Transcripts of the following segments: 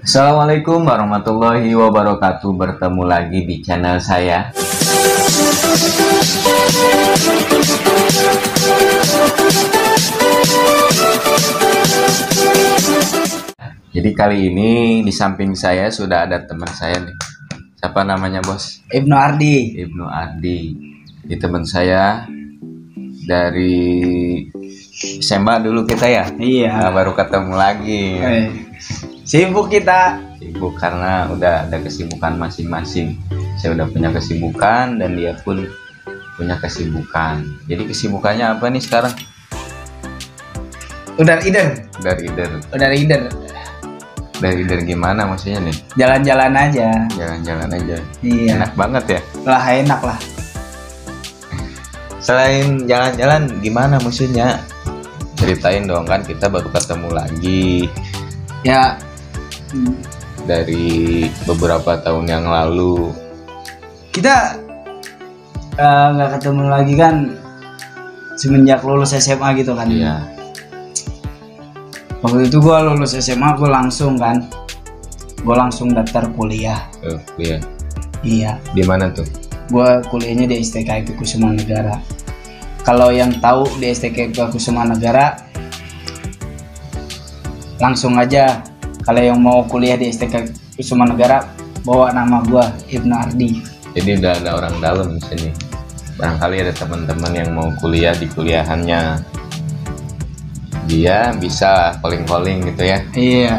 Assalamualaikum warahmatullahi wabarakatuh. Bertemu lagi di channel saya. Jadi kali ini di samping saya sudah ada teman saya nih. Siapa namanya, Bos? Ibnu Ardi. Ibnu Ardi. Ini teman saya dari SMA dulu kita ya. Iya. Nah, baru ketemu lagi. Sibuk kita. Sibuk karena udah ada kesibukan masing-masing. Saya udah punya kesibukan dan dia pun punya kesibukan. Jadi kesibukannya apa nih sekarang? Udah rider. Dari gimana maksudnya nih? Jalan-jalan aja. Jalan-jalan aja. Iya. Enak banget ya. Lah enak lah. Selain jalan-jalan gimana maksudnya? Ceritain dong, kan kita baru ketemu lagi. Ya. Dari beberapa tahun yang lalu. Kita nggak ketemu lagi kan semenjak lulus SMA gitu kan. Iya. Waktu itu gue lulus SMA, gue langsung daftar kuliah. Iya. Iya. Di mana tuh? Gue kuliahnya di STKIP Kusuma Negara. Kalau yang tahu di STKIP Kusuma Negara, langsung aja. Kalau yang mau kuliah di STKIP Kusuma Negara, bawa nama gue Ibnu Ardi. Jadi udah ada orang dalam di sini. Barangkali ada teman-teman yang mau kuliah di kuliahannya. Dia bisa calling-calling gitu ya. Iya.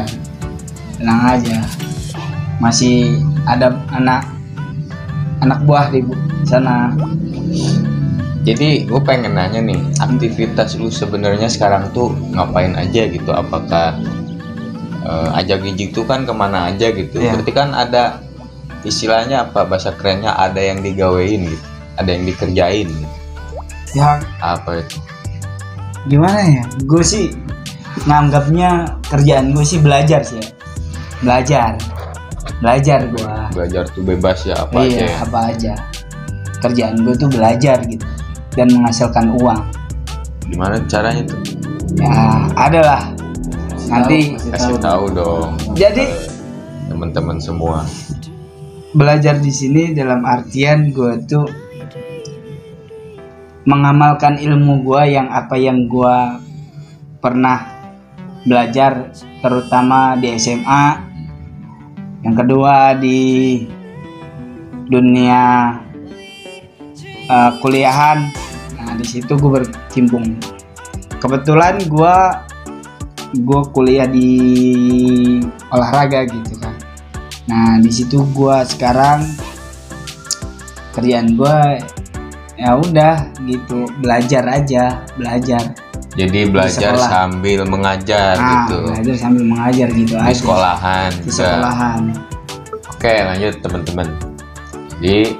Tenang aja. Masih ada anak buah di sana. Jadi gue pengen nanya nih, aktivitas lu sebenarnya sekarang tuh ngapain aja gitu? Apakah ajak-ijik tuh kan kemana aja gitu? Iya. Berarti kan ada istilahnya apa, bahasa kerennya ada yang digawein gitu, ada yang dikerjain gitu. Ya Apa itu? gimana ya? Gue sih nganggapnya kerjaan gue sih belajar sih ya. Belajar gue. Belajar tuh bebas ya, apa aja Iya, ya? apa aja. Kerjaan gue tuh belajar gitu dan menghasilkan uang. Gimana caranya tuh? Ya ada lah. Nanti Kasih tahu dong. Jadi Teman-teman semua. belajar di sini dalam artian gue tuh mengamalkan ilmu gue yang gue pernah belajar, terutama di SMA. Yang kedua di dunia kuliahan. Nah di situ gue berkecimpung. Kebetulan gue kuliah di olahraga gitu kan. Nah di situ gue sekarang kerjaan gue ya udah gitu, belajar. Jadi belajar sambil mengajar gitu. Belajar sambil mengajar gitu Di aja. sekolahan. Di sekolahan. Oke, lanjut teman-teman. Jadi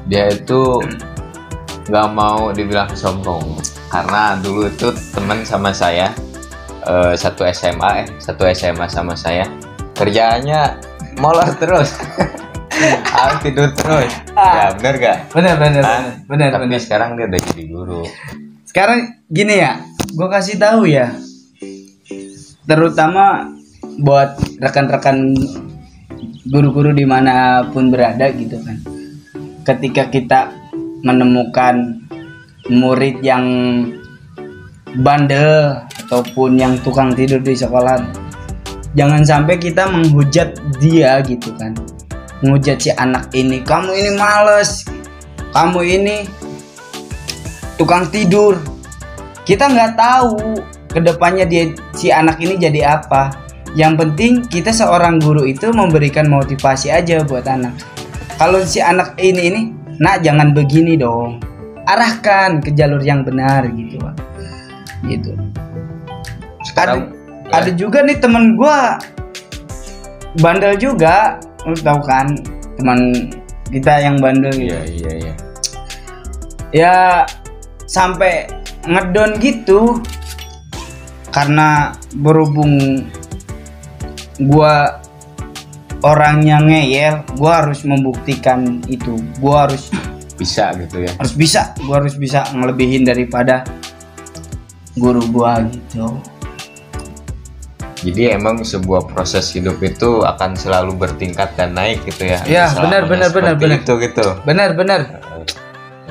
dia itu nggak mau dibilang sombong karena dulu itu teman sama saya, satu SMA sama saya, kerjaannya molor terus. Harus tidur terus. Ya benar gak? Benar. Tapi sekarang dia udah jadi guru. Sekarang gini ya, gue kasih tahu ya, terutama buat rekan-rekan guru-guru dimanapun berada gitu kan. Ketika kita menemukan murid yang bandel ataupun yang tukang tidur di sekolah, jangan sampai kita menghujat dia gitu kan. Menghujat si anak ini, kamu ini males, kamu ini tukang tidur. Kita nggak tahu kedepannya si anak ini jadi apa. Yang penting kita seorang guru itu memberikan motivasi aja buat anak. Kalau si anak ini nak jangan begini dong, arahkan ke jalur yang benar gitu Pak. Gitu. Sekarang Ada juga nih temen gue bandel juga. Lu tahu kan teman kita yang bandel gitu. Iya. Ya sampai ngedon gitu karena berhubung gua orangnya ngeyel, gua harus membuktikan itu. Gua harus bisa gitu ya. Gua harus bisa ngelebihin daripada guru gua gitu. Jadi emang sebuah proses hidup itu akan selalu bertingkat dan naik gitu ya. Ya, benar. Itu gitu. Benar.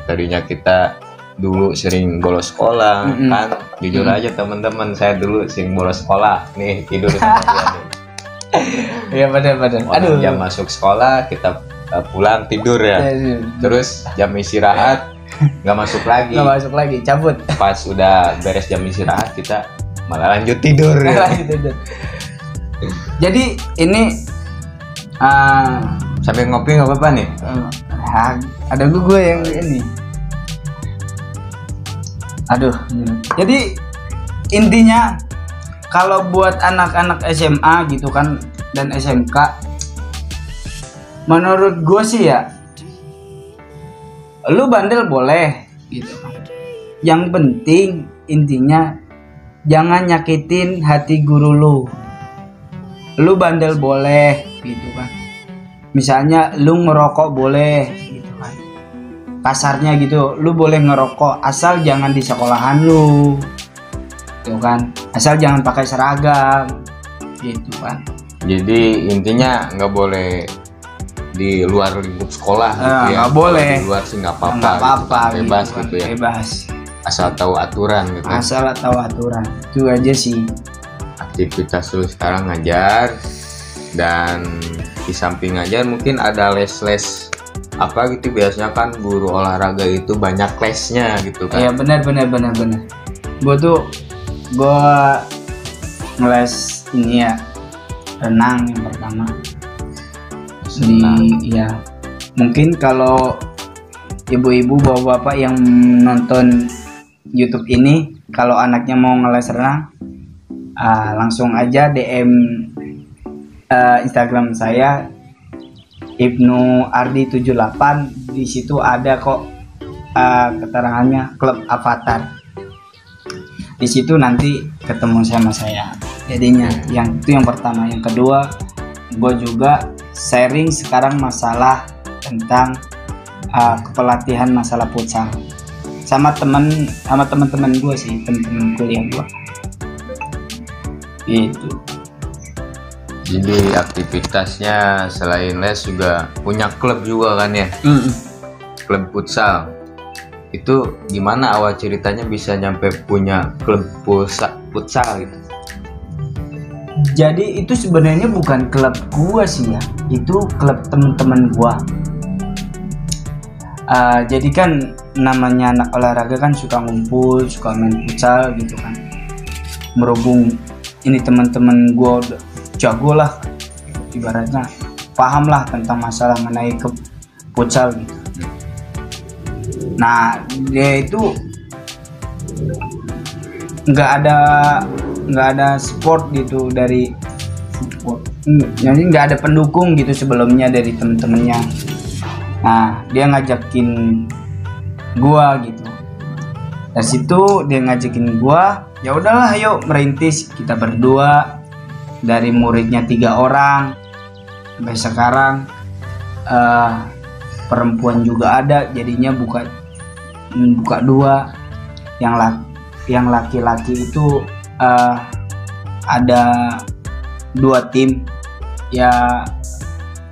Tadinya kita dulu sering bolos sekolah kan, jujur aja teman-teman, saya dulu sering bolos sekolah nih, tidur sama dia nih. Iya benar. Aduh, jam masuk sekolah kita pulang tidur ya. Terus jam istirahat nggak masuk lagi, cabut. Pas udah beres jam istirahat kita malah lanjut tidur. Jadi ini sampai ngopi nggak apa-apa nih. Ada gue yang ini. Aduh. Jadi intinya kalau buat anak-anak SMA gitu kan dan SMK, menurut gue sih ya, lu bandel boleh gitu kan. Yang penting intinya jangan nyakitin hati guru lu. Lu bandel boleh gitu kan. Misalnya lu ngerokok boleh gitu kan. Kasarnya gitu, lu boleh ngerokok asal jangan di sekolahan lu. Gitu kan. Asal jangan pakai seragam. Gitu kan. Jadi intinya nggak boleh di luar lingkup sekolah gitu ya. Nggak boleh. Di luar sih nggak apa-apa. Gitu, bebas kan. gitu ya. Bebas. Asal tahu aturan gitu. Asal tahu aturan. Itu aja sih. Aktivitas lu sekarang ngajar, dan di samping ngajar mungkin ada les-les apa gitu. Biasanya kan guru olahraga itu banyak lesnya gitu kan. Iya benar. Gue ngeles ini ya, renang yang pertama. Ya mungkin kalau ibu-ibu bapak-bapak yang nonton YouTube ini, kalau anaknya mau ngeles renang, langsung aja DM Instagram saya Ibnu Ardi 78. Di situ ada kok keterangannya klub Avatar. Di situ nanti ketemu sama saya. Jadinya yang itu yang pertama. Yang kedua, gue juga sharing sekarang masalah tentang kepelatihan masalah futsal sama teman-teman gue sih, teman-teman kuliah gue. Gitu. Jadi aktivitasnya selain les juga punya klub juga kan ya? Klub futsal. Itu gimana awal ceritanya bisa nyampe punya klub futsal gitu? Jadi itu sebenarnya bukan klub gua sih ya, itu klub teman-teman gua. Jadi kan namanya anak olahraga kan suka ngumpul, suka main futsal gitu kan. Berhubung ini teman-teman gua udah jago lah, ibaratnya paham lah tentang masalah mengenai ke futsal gitu. Nah dia itu nggak ada support gitu dari support, jadi nggak ada pendukung gitu sebelumnya dari temen-temennya. Nah dia ngajakin gua gitu, dari situ dia ngajakin gua, ya udahlah ayo merintis. Kita berdua, dari muridnya 3 orang sampai sekarang perempuan juga ada, jadinya buka 2. Yang laki-laki itu ada 2 tim ya,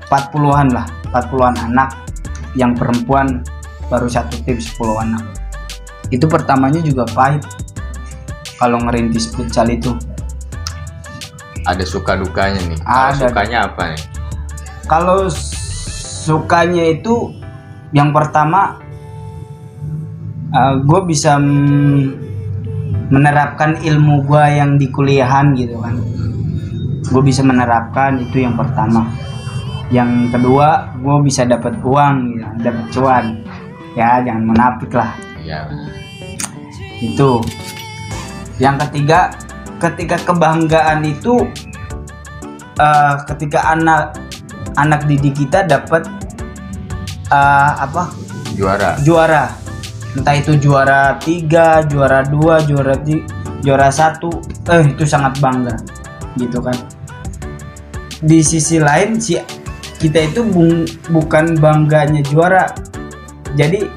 40-an anak. Yang perempuan baru 1 tim 10 anak. Itu pertamanya juga pahit kalau ngerintis futsal itu. Ada suka dukanya nih. Ada. Sukanya apa nih? Kalau sukanya itu yang pertama, gue bisa menerapkan ilmu gue yang di kuliahan gitu kan. Gue bisa menerapkan, itu yang pertama. Yang kedua, gue bisa dapat uang gitu, dapat cuan. Ya jangan munafik lah. Iya. Itu. Yang ketiga, ketika kebanggaan itu ketika anak didik kita dapat juara, entah itu juara 3, juara 2, juara 1, itu sangat bangga gitu kan. Di sisi lain kita itu bukan bangganya juara, jadi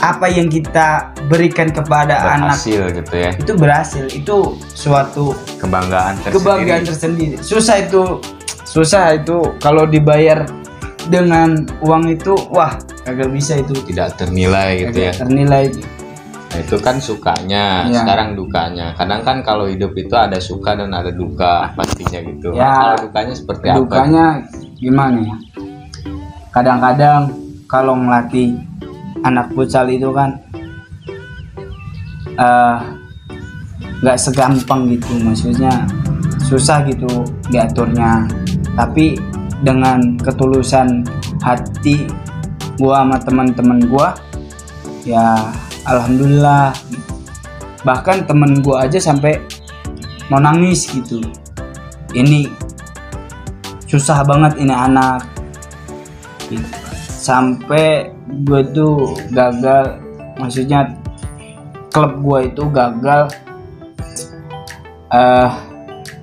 apa yang kita berikan kepada anak berhasil gitu ya, itu berhasil, itu suatu kebanggaan tersendiri. Susah itu kalau dibayar dengan uang itu, wah kagak bisa itu, tidak ternilai gitu ya. Ternilai. Nah, itu kan sukanya, Ya. sekarang dukanya. Kadang kan kalau hidup itu ada suka dan ada duka pastinya gitu. Ya. Kalau dukanya seperti apa? Dukanya gimana ya? Kadang-kadang kalau ngelatih anak futsal itu kan nggak segampang gitu, maksudnya susah gitu diaturnya. Tapi dengan ketulusan hati gua sama teman-teman gua, ya alhamdulillah. Bahkan temen gua aja sampai mau nangis gitu. Ini susah banget ini anak. Sampai gue tuh gagal, maksudnya klub gue itu gagal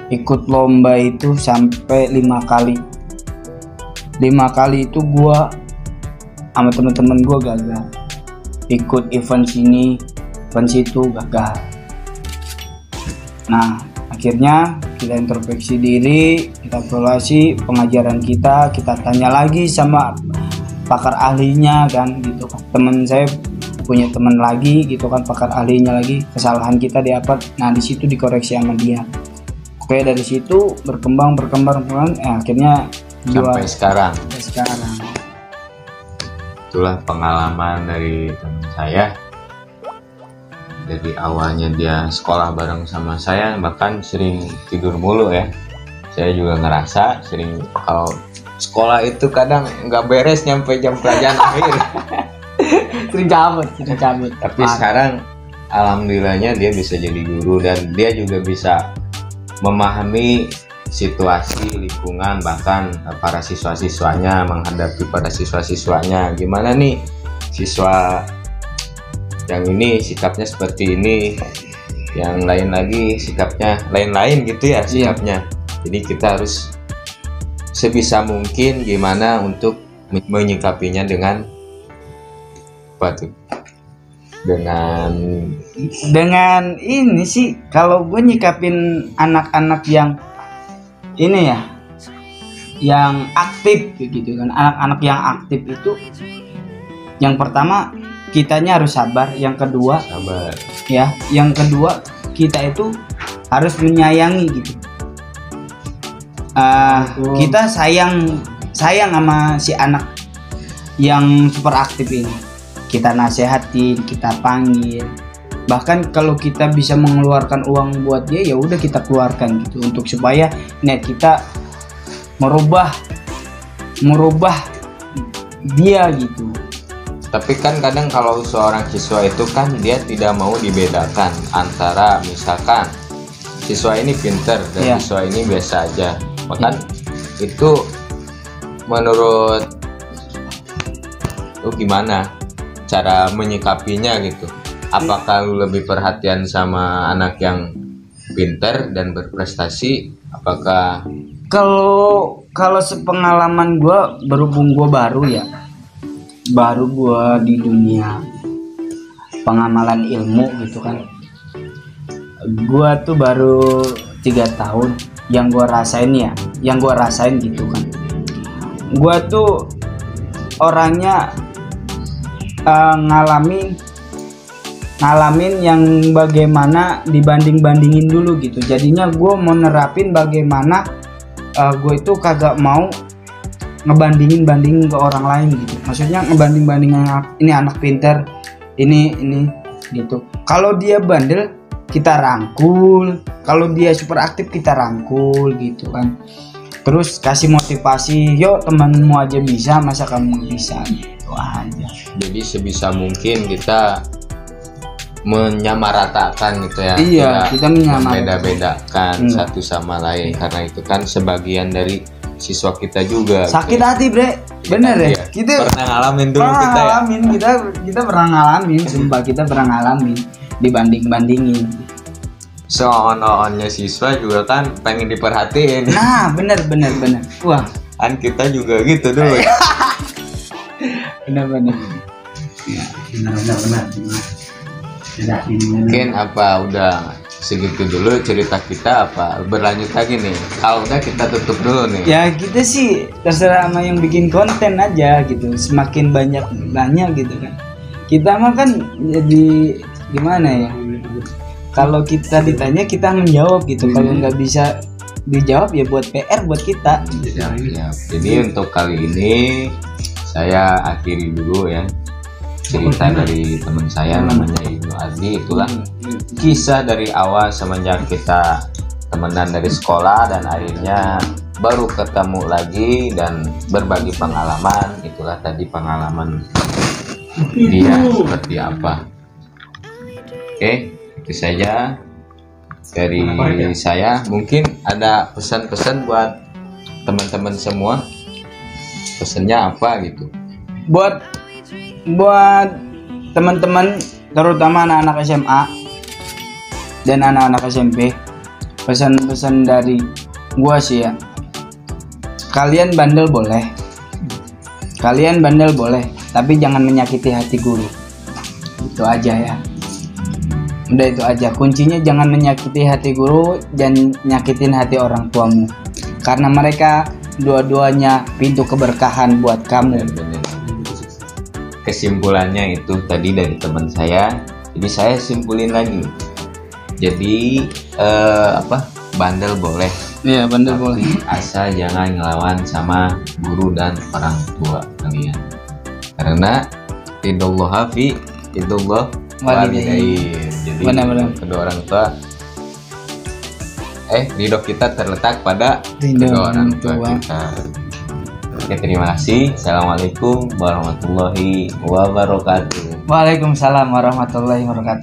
ikut lomba itu sampai 5 kali. 5 kali itu gue sama teman-teman gue gagal. Ikut event sini, event situ gagal. Nah, akhirnya kita introspeksi diri, kita evaluasi pengajaran kita tanya lagi sama pakar ahlinya kan gitu kan. Temen saya punya teman lagi gitu kan, pakar ahlinya lagi, kesalahan kita di apa, nah di situ dikoreksi sama dia. Oke, dari situ berkembang akhirnya sampai sekarang. Itulah pengalaman dari teman saya. Dari awalnya dia sekolah bareng sama saya, bahkan sering tidur mulu ya. Saya juga ngerasa sering kalau sekolah itu kadang nggak beres nyampe jam pelajaran akhir. sering cabut. Tapi sekarang alhamdulillahnya dia bisa jadi guru dan dia juga bisa memahami situasi lingkungan, bahkan para siswa-siswanya, menghadapi para siswa-siswanya. Gimana nih siswa yang ini sikapnya seperti ini, yang lain lagi sikapnya lain-lain gitu ya sikapnya. Jadi kita harus sebisa mungkin gimana untuk menyikapinya dengan apa tuh? Dengan ini sih, kalau gue nyikapin anak-anak yang ini ya, yang aktif gitu kan. Anak-anak yang aktif itu yang pertama kitanya harus sabar, yang kedua kita itu harus menyayangi gitu. Kita sayang sama si anak yang super aktif ini, kita nasehatin, kita panggil. Bahkan kalau kita bisa mengeluarkan uang buat dia, ya udah kita keluarkan gitu, untuk supaya niat kita merubah dia gitu. Tapi kan kadang kalau seorang siswa itu kan dia tidak mau dibedakan antara misalkan siswa ini pinter dan siswa ini biasa aja. Bahkan itu menurut lu gimana cara menyikapinya gitu? Apakah lu lebih perhatian sama anak yang pinter dan berprestasi? Apakah kalau sepengalaman gue, berhubung gue baru gue di dunia pengamalan ilmu gitu kan, gue tuh baru 3 tahun. Yang gue rasain gitu kan, gue tuh orangnya ngalamin yang bagaimana dibanding-bandingin dulu gitu. Jadinya gue mau nerapin bagaimana gue itu kagak mau ngebandingin ke orang lain gitu. Maksudnya ngebanding-bandingin ini anak pintar, ini gitu. Kalau dia bandel kita rangkul, kalau dia super aktif kita rangkul gitu kan. Terus kasih motivasi, yuk temanmu aja bisa, masa kamu bisa, gitu aja. Jadi sebisa mungkin kita menyamaratakan gitu ya. Iya, kita membeda-bedakan satu sama lain, karena itu kan sebagian dari siswa kita juga. Sakit hati, Bre. Bener ya? Kita pernah ngalamin dulu kita pernah ngalamin, sumpah kita pernah ngalamin dibanding-bandingin. Seon-onnya siswa juga kan pengen diperhatiin. Nah, bener. Wah, kan kita juga gitu dulu. bener. Ya, benar. Mungkin apa udah segitu dulu cerita kita, apa berlanjut lagi nih? Kalau udah kita tutup dulu nih. Ya kita sih terserah sama yang bikin konten aja gitu. Semakin banyak gitu kan. Kita mah kan jadi gimana ya? Kalau kita ditanya kita menjawab gitu. Kalau nggak bisa dijawab ya buat PR buat kita. Siap. Jadi untuk kali ini saya akhiri dulu ya cerita dari teman saya namanya Ibnu Ardi. Itulah kisah dari awal semenjak kita temenan dari sekolah dan akhirnya baru ketemu lagi dan berbagi pengalaman. Itulah tadi pengalaman dia seperti apa. Oke, itu saja dari saya. Mungkin ada pesan-pesan buat teman-teman semua. Pesannya apa gitu? Buat teman-teman terutama anak-anak SMA dan anak-anak SMP, pesan-pesan dari gua sih ya, kalian bandel boleh, tapi jangan menyakiti hati guru. Itu aja ya, udah itu aja kuncinya. Jangan menyakiti hati guru dan nyakitin hati orang tuamu, karena mereka dua-duanya pintu keberkahan buat kamu. Kesimpulannya itu tadi dari teman saya, jadi saya simpulin lagi. Jadi bandel boleh, Iya, bandel boleh, asal jangan ngelawan sama guru dan orang tua kalian, karena ridallah fi ridallah walidain. Jadi benar-benar. kedua orang tua ridho kita terletak pada Ridho kedua orang tua orang tua. kita. Oke, terima kasih. Assalamualaikum warahmatullahi wabarakatuh. Waalaikumsalam warahmatullahi wabarakatuh.